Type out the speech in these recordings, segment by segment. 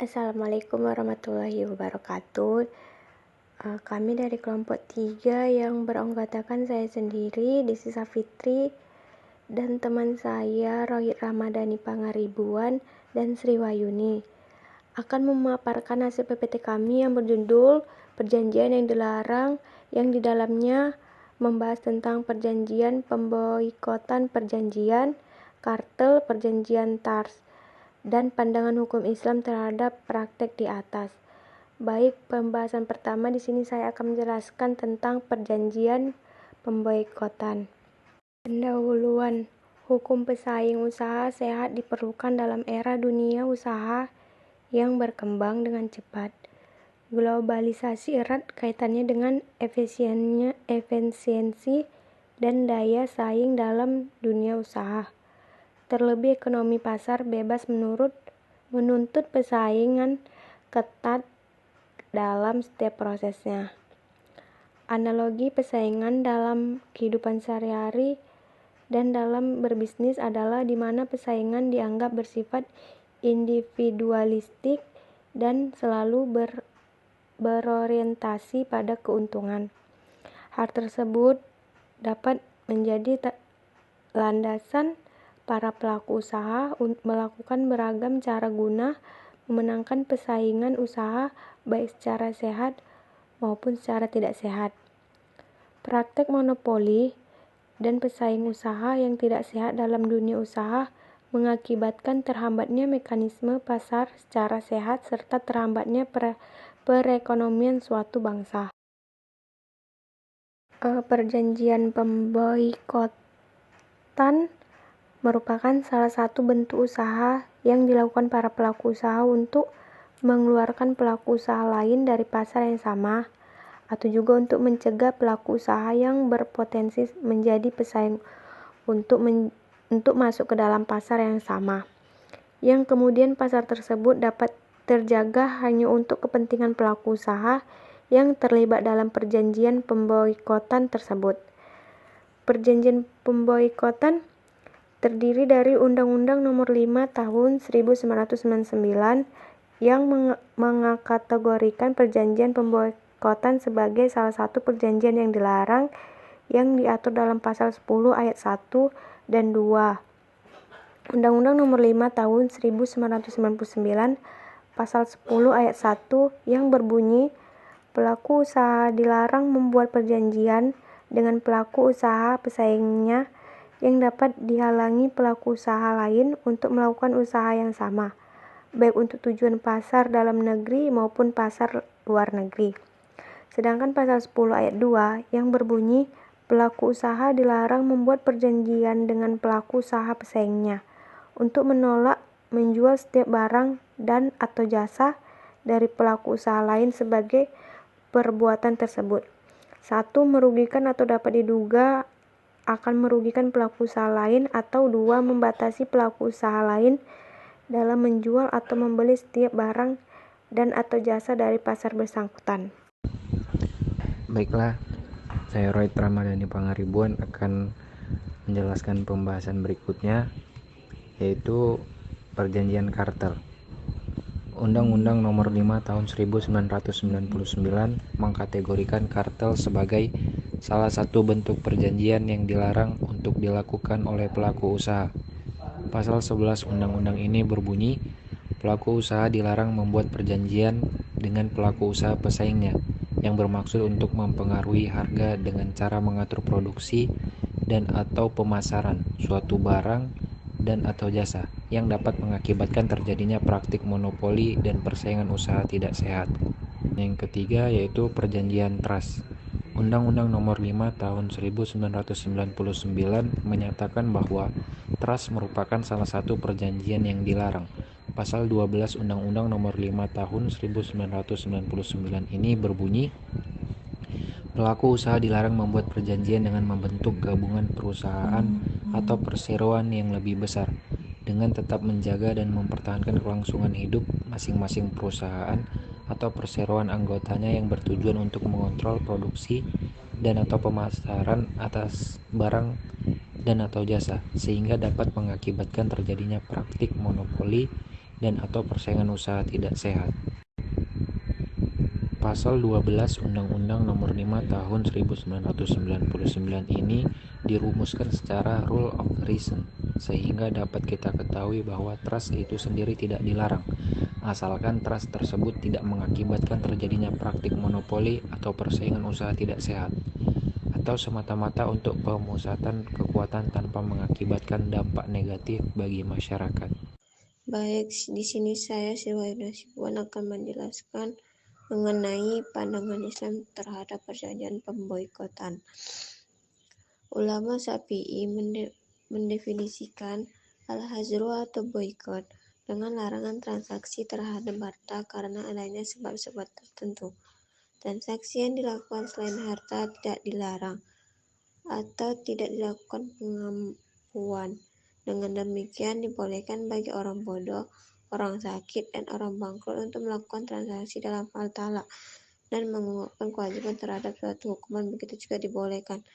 Assalamualaikum warahmatullahi wabarakatuh. Kami dari kelompok 3 yang beranggotakan saya sendiri, Desi Safitri, dan teman saya Rohit Ramadhani Pangaribuan dan Sri Wayuni akan memaparkan hasil PPT kami yang berjudul Perjanjian yang Dilarang, yang di dalamnya membahas tentang perjanjian pemboikotan perjanjian, kartel, perjanjian TARS, dan pandangan hukum Islam terhadap praktek di atas. Baik, pembahasan pertama di sini saya akan menjelaskan tentang perjanjian pemboikotan. Pendahuluan, hukum pesaing usaha sehat diperlukan dalam era dunia usaha yang berkembang dengan cepat. Globalisasi erat kaitannya dengan efisiensi dan daya saing dalam dunia usaha. Terlebih ekonomi pasar bebas menuntut persaingan ketat dalam setiap prosesnya. Analogi persaingan dalam kehidupan sehari-hari dan dalam berbisnis adalah di mana persaingan dianggap bersifat individualistik dan selalu berorientasi pada keuntungan. Hal tersebut dapat menjadi landasan para pelaku usaha melakukan beragam cara guna memenangkan persaingan usaha baik secara sehat maupun secara tidak sehat. Praktek monopoli dan pesaing usaha yang tidak sehat dalam dunia usaha mengakibatkan terhambatnya mekanisme pasar secara sehat serta terhambatnya perekonomian suatu bangsa. Perjanjian pemboikotan merupakan salah satu bentuk usaha yang dilakukan para pelaku usaha untuk mengeluarkan pelaku usaha lain dari pasar yang sama, atau juga untuk mencegah pelaku usaha yang berpotensi menjadi pesaing untuk masuk ke dalam pasar yang sama, yang kemudian pasar tersebut dapat terjaga hanya untuk kepentingan pelaku usaha yang terlibat dalam perjanjian pemboikotan tersebut. Perjanjian pemboikotan terdiri dari Undang-Undang Nomor 5 Tahun 1999 yang mengkategorikan perjanjian pemboikotan sebagai salah satu perjanjian yang dilarang yang diatur dalam pasal 10 ayat 1 dan 2. Undang-Undang Nomor 5 Tahun 1999 pasal 10 ayat 1 yang berbunyi pelaku usaha dilarang membuat perjanjian dengan pelaku usaha pesaingnya yang dapat dihalangi pelaku usaha lain untuk melakukan usaha yang sama, baik untuk tujuan pasar dalam negeri maupun pasar luar negeri. Sedangkan pasal 10 ayat 2 yang berbunyi pelaku usaha dilarang membuat perjanjian dengan pelaku usaha pesaingnya untuk menolak menjual setiap barang dan atau jasa dari pelaku usaha lain sebagai perbuatan tersebut. 1. Merugikan atau dapat diduga akan merugikan pelaku usaha lain, atau 2. Membatasi pelaku usaha lain dalam menjual atau membeli setiap barang dan atau jasa dari pasar bersangkutan. Baiklah, saya Rohit Ramadhani Pangaribuan akan menjelaskan pembahasan berikutnya, yaitu perjanjian kartel. Undang-Undang Nomor 5 Tahun 1999 mengkategorikan kartel sebagai salah satu bentuk perjanjian yang dilarang untuk dilakukan oleh pelaku usaha. Pasal 11 undang-undang ini berbunyi, pelaku usaha dilarang membuat perjanjian dengan pelaku usaha pesaingnya yang bermaksud untuk mempengaruhi harga dengan cara mengatur produksi dan atau pemasaran suatu barang dan atau jasa yang dapat mengakibatkan terjadinya praktik monopoli dan persaingan usaha tidak sehat. Yang ketiga yaitu perjanjian trust. Undang-Undang Nomor 5 Tahun 1999 menyatakan bahwa trust merupakan salah satu perjanjian yang dilarang. Pasal 12 Undang-Undang Nomor 5 Tahun 1999 ini berbunyi, pelaku usaha dilarang membuat perjanjian dengan membentuk gabungan perusahaan atau perseroan yang lebih besar, dengan tetap menjaga dan mempertahankan kelangsungan hidup masing-masing perusahaan atau perseroan anggotanya yang bertujuan untuk mengontrol produksi dan atau pemasaran atas barang dan atau jasa, sehingga dapat mengakibatkan terjadinya praktik monopoli dan atau persaingan usaha tidak sehat. Pasal 12 Undang-Undang Nomor 5 Tahun 1999 ini dirumuskan secara rule of reason, sehingga dapat kita ketahui bahwa trust itu sendiri tidak dilarang, asalkan trust tersebut tidak mengakibatkan terjadinya praktik monopoli atau persaingan usaha tidak sehat, atau semata-mata untuk pemusatan kekuatan tanpa mengakibatkan dampak negatif bagi masyarakat. Baik, di sini saya Sirwayu Nasibuan akan menjelaskan mengenai pandangan Islam terhadap perjanjian pemboikotan. Ulama Syafi'i mendefinisikan al-hazru atau boikot dengan larangan transaksi terhadap harta karena adanya sebab-sebab tertentu. Transaksi yang dilakukan selain harta tidak dilarang atau tidak dilakukan pengampuan. Dengan demikian dibolehkan bagi orang bodoh, orang sakit, dan orang bangkrut untuk melakukan transaksi dalam hal talak dan menguapkan kewajiban terhadap suatu hukuman. Begitu juga dibolehkan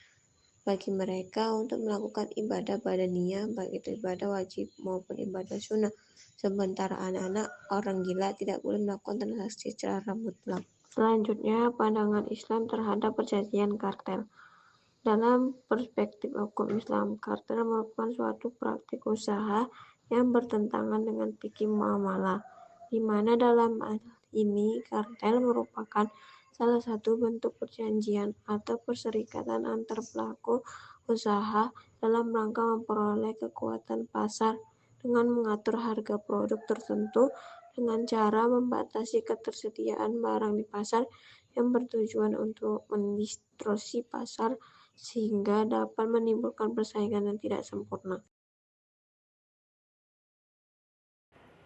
bagi mereka untuk melakukan ibadah badaniyah, baik itu ibadah wajib maupun ibadah sunnah. Sementara anak-anak orang gila tidak boleh melakukan transaksi secara mutlak. Selanjutnya, pandangan Islam terhadap perjanjian kartel. Dalam perspektif hukum Islam, kartel merupakan suatu praktik usaha yang bertentangan dengan fikih muamalah, di mana dalam hal ini kartel merupakan salah satu bentuk perjanjian atau perserikatan antar pelaku usaha dalam rangka memperoleh kekuatan pasar dengan mengatur harga produk tertentu dengan cara membatasi ketersediaan barang di pasar yang bertujuan untuk mendistorsi pasar sehingga dapat menimbulkan persaingan yang tidak sempurna.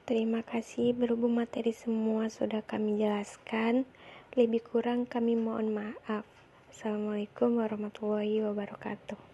Terima kasih, berhubung materi semua sudah kami jelaskan, lebih kurang kami mohon maaf. Assalamualaikum warahmatullahi wabarakatuh.